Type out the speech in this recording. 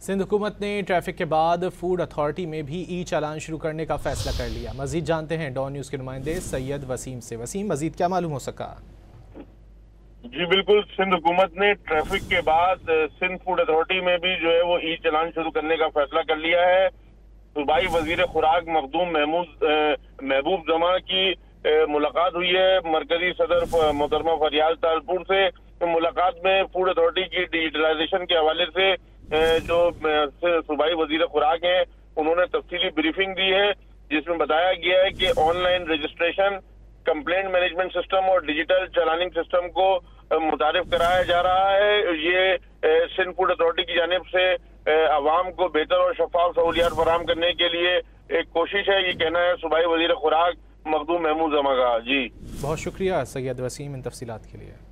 سندھ حکومت نے ٹریفک کے بعد فوڈ اتھارٹی میں بھی ای چالان شروع کرنے کا فیصلہ کر لیا۔ مزید جانتے ہیں ڈان نیوز کے نمائندے سید وسیم سے۔ وسیم، مزید کیا معلوم ہو سکا؟ جی بالکل، سندھ حکومت نے ٹریفک کے بعد سندھ فوڈ اتھارٹی میں بھی جو ہے وہ ای چالان شروع کرنے کا فیصلہ کر لیا ہے۔ صوبائی وزیر خوراک مخدوم محبوب جمع کی ملاقات ہوئی ہے مرکزی صدر محترمہ فریال تالپور سے۔ ملاقات میں فوڈ اتھارٹی کی ڈیجیٹلائزیشن کے حوالے سے جو صوبائی وزیر خوراک ہیں انہوں نے تفصیلی بریفنگ دی ہے، جس میں بتایا گیا ہے کہ on line registration, complaint management system اور ڈیجیٹل چالاننگ سسٹم کو متعارف کرایا جا رہا ہے۔ یہ سندھ فوڈ اتھارٹی کی جانب سے عوام کو بہتر اور شفاف سہولیات فراہم کرنے کے لیے ایک کوشش ہے، یہ کہنا ہے صوبائی وزیر خوراک مخدوم محمود جمع کا۔ جی بہت شکریہ سید وسیم ان تفصیلات کے لیے۔